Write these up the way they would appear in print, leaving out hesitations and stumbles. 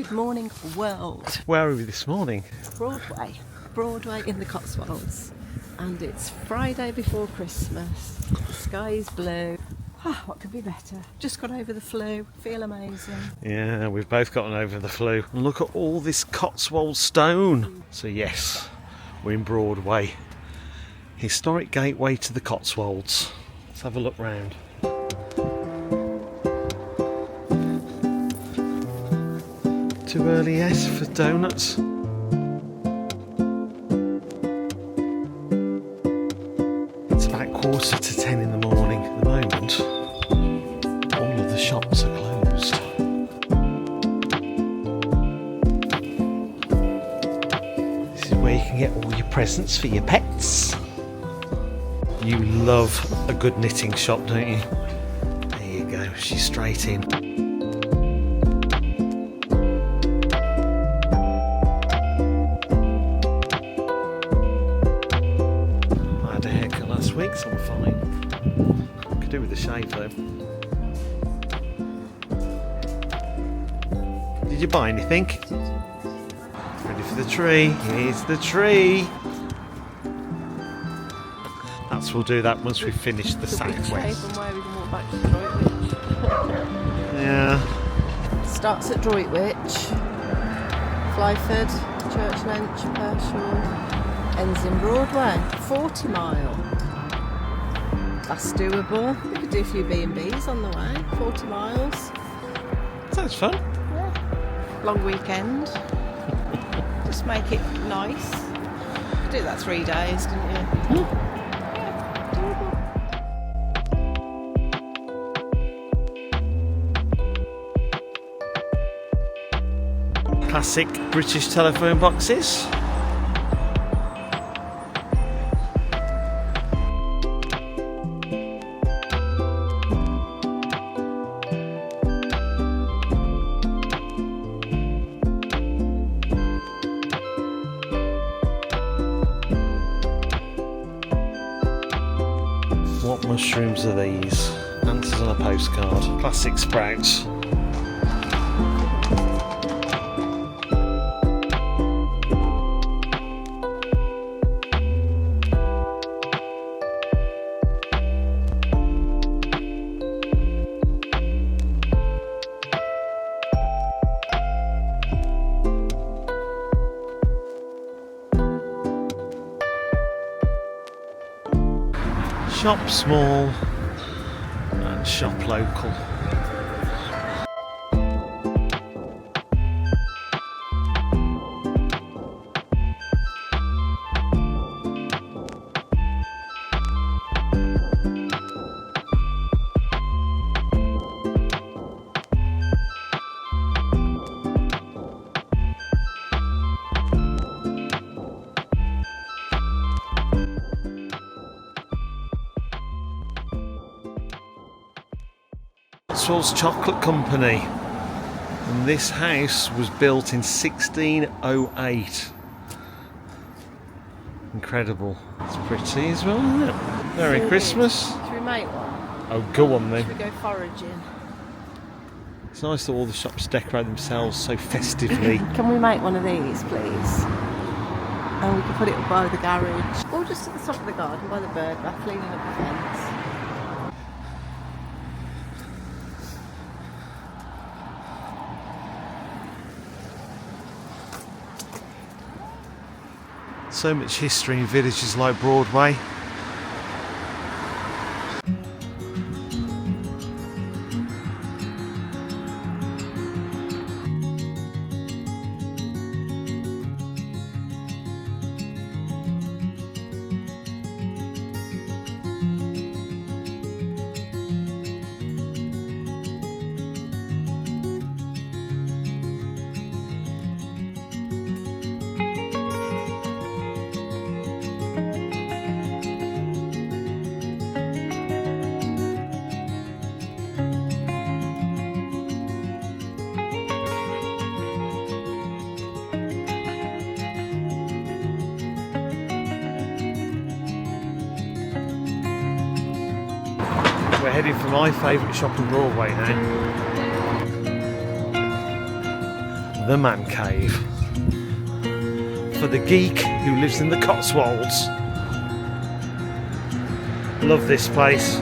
Good morning, world. Where are we this morning? Broadway in the Cotswolds. And it's Friday before Christmas. The sky is blue. What could be better? Just got over the flu. Feel amazing. Yeah, we've both gotten over the flu. And look at all this Cotswold stone. So yes, we're in Broadway. Historic gateway to the Cotswolds. Let's have a look round. Too early, yes, for donuts. It's about 10:15 in the morning at the moment. All of the shops are closed. This is where you can get all your presents for your pets. You love a good knitting shop, don't you? There you go, she's straight in. So I'm fine. Could do with a shave though. Did you buy anything? Ready for the tree? Here's the tree. We'll do that once we've finished the southwest. Where we can walk back to Droitwich. Yeah. Starts at Droitwich, Flyford, Churchlynch, Pershore, ends in Broadway. 40 mile. That's doable. We could do a few B&Bs on the way. 40 miles. Sounds fun. Yeah. Long weekend. Just make it nice. You could do that 3 days, couldn't you? Yeah, doable. Classic British telephone boxes. What mushrooms are these? Answers on a postcard. Classic sprouts. Shop small and shop local. Cotswolds Chocolate Company, and this house was built in 1608. Incredible. It's pretty as well, isn't it? Merry Christmas. Should we make one? Oh, go on then. Should we go foraging? It's nice that all the shops decorate themselves so festively. Can we make one of these, please? And we can put it up by the garage, or just at the top of the garden by the bird bath, leaning up the fence. So much history in villages like Broadway. We're heading for my favourite shop in Broadway now. the man cave. For the geek who lives in the Cotswolds. Love this place.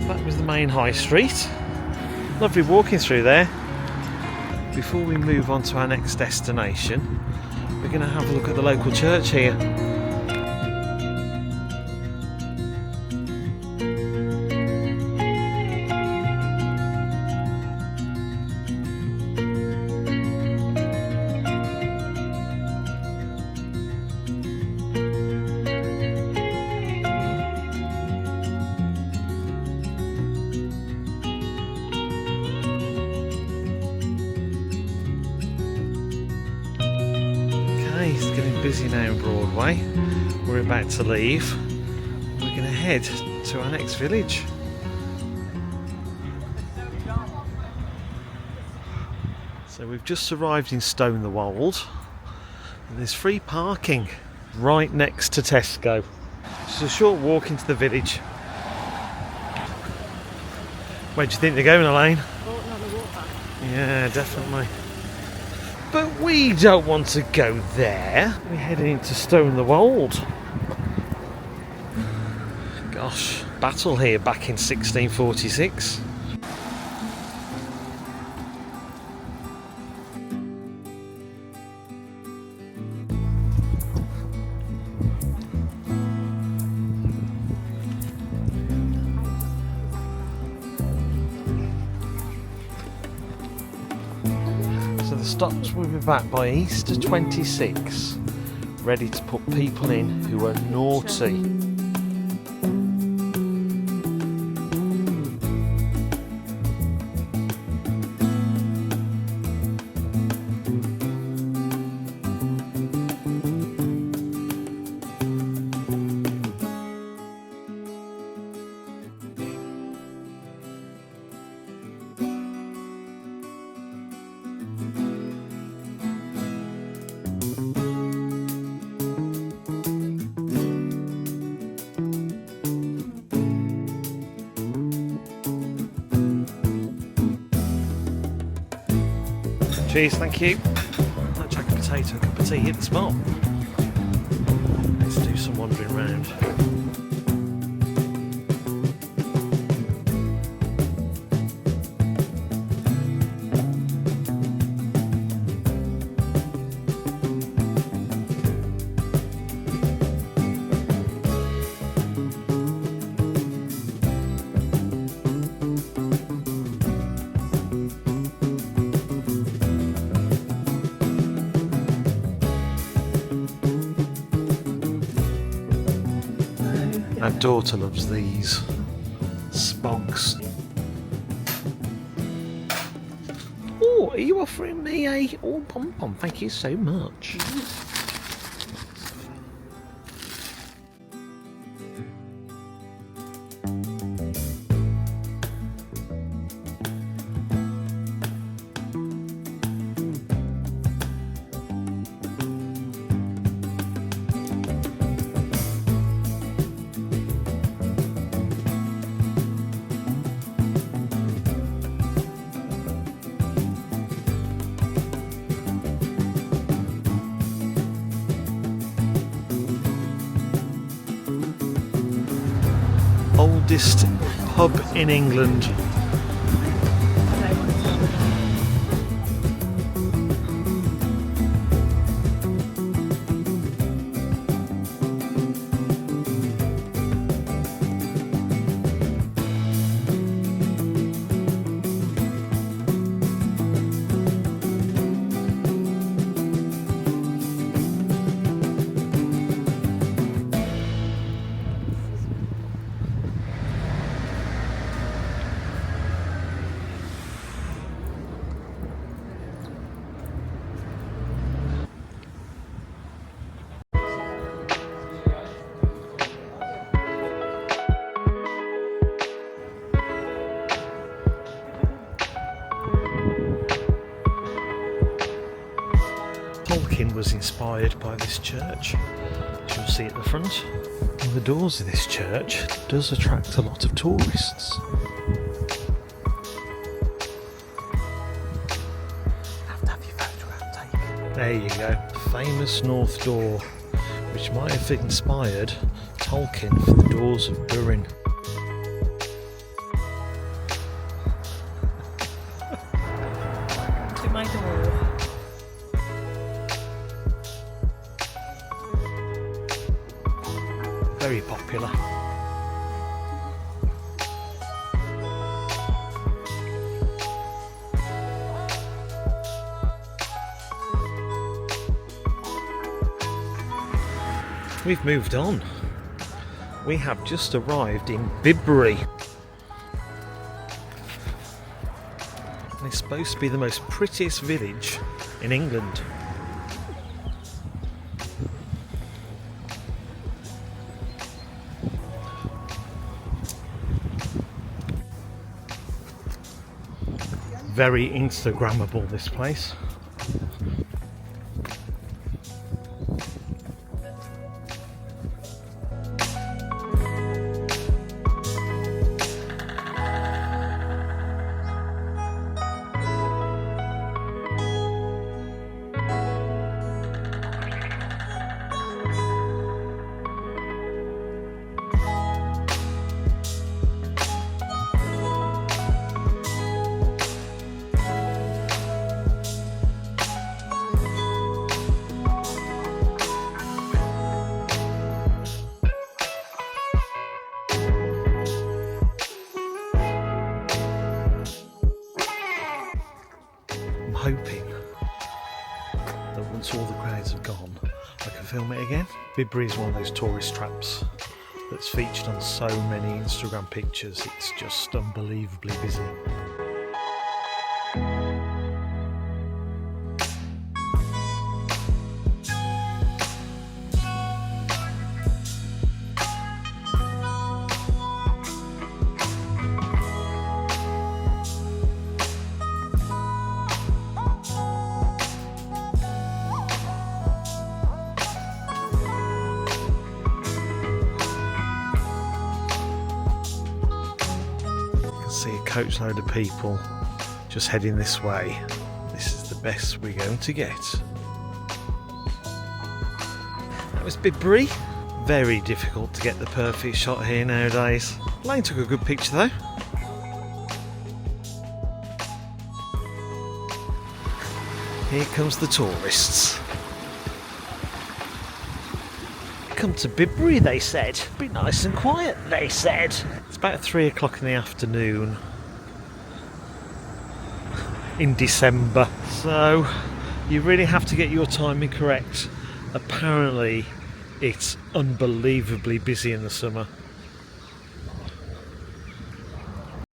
That was the main high street. Lovely walking through there. Before we move on to our next destination, we're going to have a look at the local church here. It's getting busy now in Broadway. We're about to leave. We're going to head to our next village. So we've just arrived in Stow-on-the-Wold and there's free parking right next to Tesco. Just a short walk into the village. Where do you think they're going, Elaine? Yeah, definitely. But we don't want to go there. We're heading into Stow-on-the-Wold. Gosh, battle here back in 1646. So the stops will be back by Easter 26, ready to put people in who are naughty. Cheers, thank you. That jack of potato cup of tea hit the spot. Let's do some wandering round. Our daughter loves these spogs. Oh, are you offering me a pom-pom? Thank you so much. Oldest pub in England. was inspired by this church, as you'll see at the front. And the doors of this church does attract a lot of tourists. Have to have your photograph taken. There you go, famous north door, which might have inspired Tolkien for the doors of Durin. To my door. Very popular. We've moved on. We have just arrived in Bibury. And it's supposed to be the most prettiest village in England. Very Instagrammable, this place. Hoping that once all the crowds have gone, I can film it again. Bibury is one of those tourist traps that's featured on so many Instagram pictures. It's just unbelievably busy. See a coachload of people just heading this way. This is the best we're going to get. That was Bibury. Very difficult to get the perfect shot here nowadays. Lane took a good picture though. Here comes the tourists. Come to Bibury, they said. Be nice and quiet, they said. It's about 3 o'clock in the afternoon in December, so you really have to get your timing correct. Apparently it's unbelievably busy in the summer.